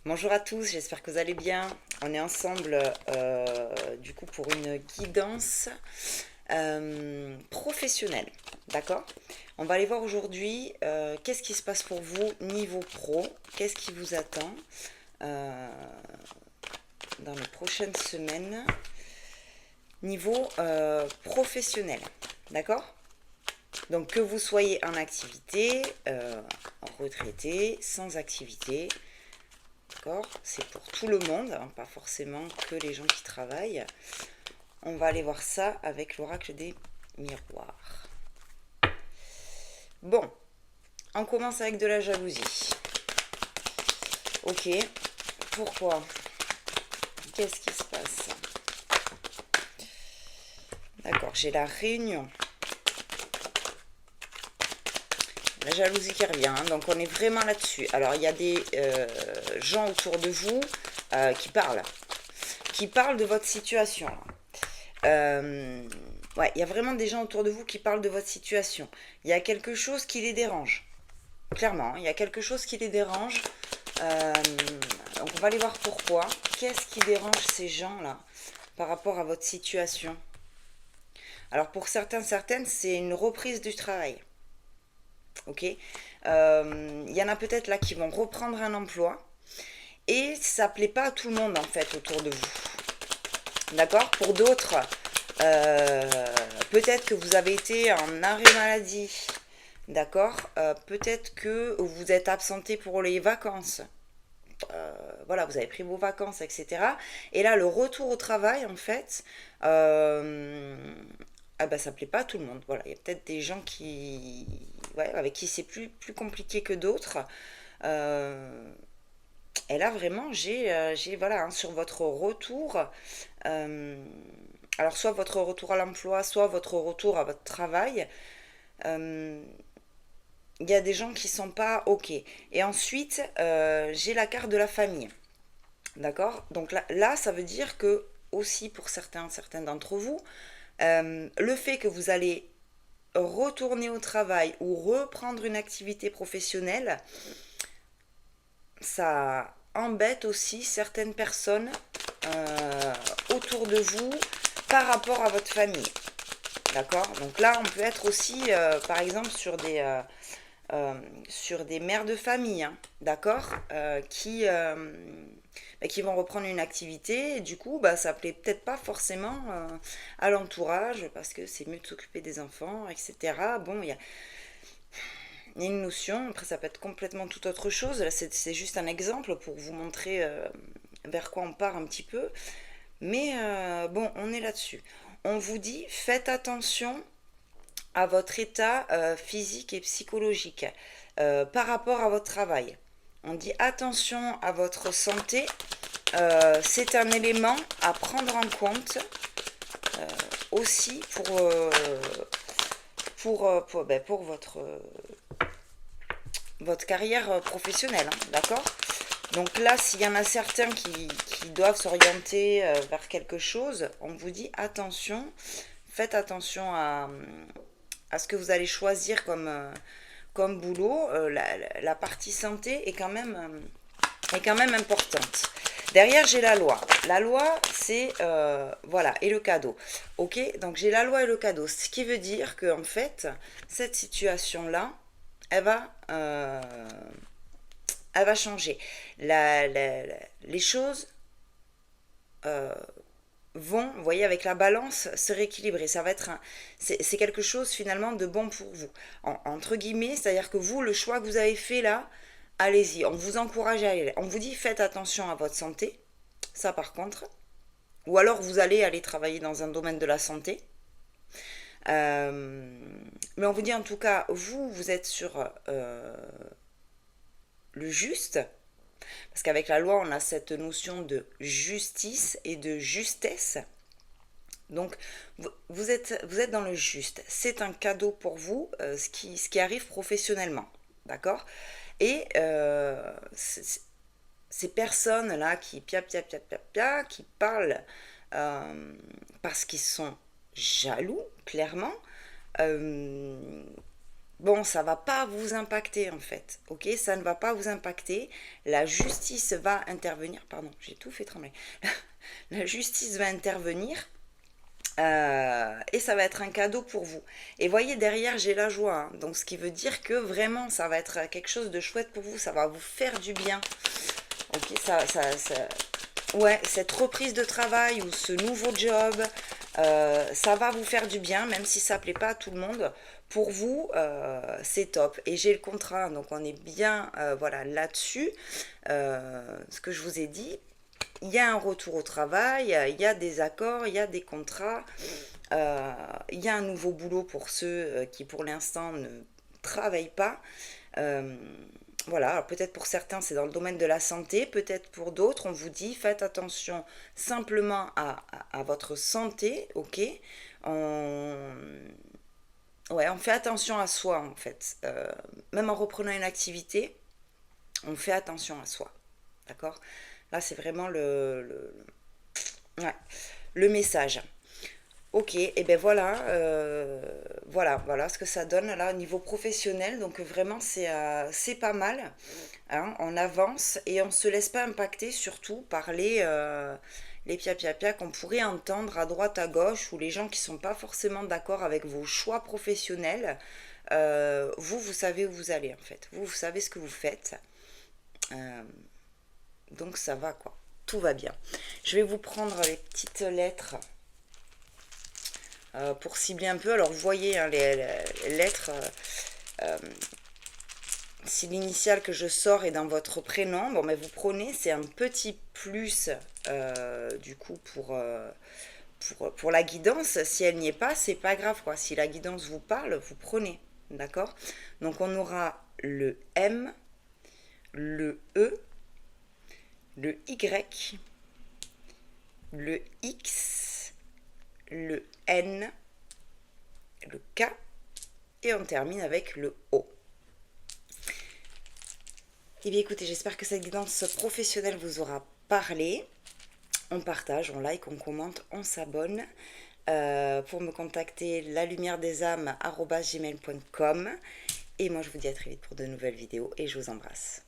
Bonjour à tous, j'espère que vous allez bien. On est ensemble du coup pour une guidance professionnelle, d'accord? On va aller voir aujourd'hui qu'est-ce qui se passe pour vous niveau pro, qu'est-ce qui vous attend euh, dans les prochaines semaines niveau professionnel, d'accord? Donc que vous soyez en activité, retraité, sans activité, d'accord? C'est pour tout le monde, hein, pas forcément que les gens qui travaillent. On va aller voir ça avec l'oracle des miroirs. Bon, on commence avec de la jalousie. Ok, pourquoi? Qu'est-ce qui se passe? D'accord, j'ai la réunion. La jalousie qui revient, hein, donc on est vraiment là-dessus. Alors il y a des gens autour de vous qui parlent de votre situation. Ouais, il y a vraiment des gens autour de vous qui parlent de votre situation. Il y a quelque chose qui les dérange. Clairement, il y a quelque chose qui les dérange. Euh, donc on va aller voir pourquoi. Qu'est-ce qui dérange ces gens-là par rapport à votre situation? Alors pour certains, certaines, c'est une reprise du travail. Ok. Il y en a peut-être là qui vont reprendre un emploi et ça plaît pas à tout le monde en fait autour de vous. D'accord? Pour d'autres, euh, peut-être que vous avez été en arrêt maladie. D'accord? Peut-être que vous êtes absenté pour les vacances. Voilà, vous avez pris vos vacances, etc. Et là, le retour au travail, en fait, ah bah, ça plaît pas à tout le monde. Voilà, il y a peut-être des gens qui, ouais, avec qui c'est plus compliqué que d'autres. Euh, et là, vraiment, voilà, hein, sur votre retour, euh, alors soit votre retour à l'emploi, soit votre retour à votre travail, euh, il y a des gens qui sont pas OK. Et ensuite, j'ai la carte de la famille. D'accord? Donc là, ça veut dire que, aussi pour certains d'entre vous, le fait que vous allez retourner au travail ou reprendre une activité professionnelle, ça embête aussi certaines personnes autour de vous par rapport à votre famille. D'accord? Donc là, on peut être aussi, par exemple, euh, sur des mères de famille, hein, d'accord, qui vont reprendre une activité, et du coup, bah, ça plaît peut-être pas forcément à l'entourage, parce que c'est mieux de s'occuper des enfants, etc. Bon, il y a une notion, après ça peut être complètement tout autre chose, là c'est juste un exemple pour vous montrer vers quoi on part un petit peu, mais bon, on est là-dessus. On vous dit, faites attention à votre état physique et psychologique par rapport à votre travail. On dit attention à votre santé. C'est un élément à prendre en compte aussi pour votre carrière professionnelle. Hein, d'accord? Donc là, s'il y en a certains qui doivent s'orienter vers quelque chose, on vous dit attention, faites attention à ce que vous allez choisir comme boulot. La partie santé est quand même importante. Derrière, j'ai la loi. La loi, c'est voilà, et le cadeau. Ok, donc j'ai la loi et le cadeau, ce qui veut dire que en fait, cette situation-là, elle va, euh, elle va changer. Les choses euh, vont, vous voyez, avec la balance, se rééquilibrer. Ça va être c'est quelque chose finalement de bon pour vous. Entre guillemets, c'est-à-dire que vous, le choix que vous avez fait là, allez-y. On vous encourage à aller. On vous dit faites attention à votre santé. Ça par contre. Ou alors vous allez aller travailler dans un domaine de la santé. Euh, mais on vous dit en tout cas, vous êtes sur le juste. Parce qu'avec la loi, on a cette notion de justice et de justesse. Donc, vous êtes dans le juste. C'est un cadeau pour vous, ce qui arrive professionnellement. D'accord? Et ces personnes-là qui qui parlent parce qu'ils sont jaloux, clairement, euh, bon, ça va pas vous impacter en fait, ok? Ça ne va pas vous impacter. La justice va intervenir. Pardon, j'ai tout fait trembler. La justice va intervenir. Et ça va être un cadeau pour vous. Et voyez, derrière, j'ai la joie, hein. Donc, ce qui veut dire que vraiment, ça va être quelque chose de chouette pour vous. Ça va vous faire du bien. Ok, ouais, cette reprise de travail ou ce nouveau job, ça va vous faire du bien, même si ça ne plaît pas à tout le monde. Pour vous, c'est top. Et j'ai le contrat, donc on est bien voilà, là-dessus. Ce que je vous ai dit, il y a un retour au travail, il y a des accords, il y a des contrats, il y a un nouveau boulot pour ceux qui pour l'instant ne travaillent pas. Euh, voilà, alors peut-être pour certains c'est dans le domaine de la santé, peut-être pour d'autres on vous dit faites attention simplement à votre santé, ok? On, ouais, on fait attention à soi en fait. Même en reprenant une activité, on fait attention à soi, d'accord? Là c'est vraiment ouais, le message. Ok, et ben voilà, voilà ce que ça donne là au niveau professionnel. Donc vraiment c'est pas mal, hein. On avance et on se laisse pas impacter surtout par les pia qu'on pourrait entendre à droite à gauche ou les gens qui sont pas forcément d'accord avec vos choix professionnels. Vous savez où vous allez en fait. Vous savez ce que vous faites. Euh, donc ça va quoi. Tout va bien. Je vais vous prendre les petites lettres pour cibler un peu. Alors vous voyez hein, les lettres, euh, si l'initiale que je sors est dans votre prénom, bon, mais vous prenez, c'est un petit plus du coup pour la guidance. Si elle n'y est pas, c'est pas grave quoi. Si la guidance vous parle, vous prenez. D'accord? Donc on aura le M, le E, le Y, le X, le N, le K et on termine avec le O. Eh bien écoutez, j'espère que cette guidance professionnelle vous aura parlé. On partage, on like, on commente, on s'abonne. Pour me contacter, lalumièredesâmes@gmail.com. Et moi je vous dis à très vite pour de nouvelles vidéos et je vous embrasse.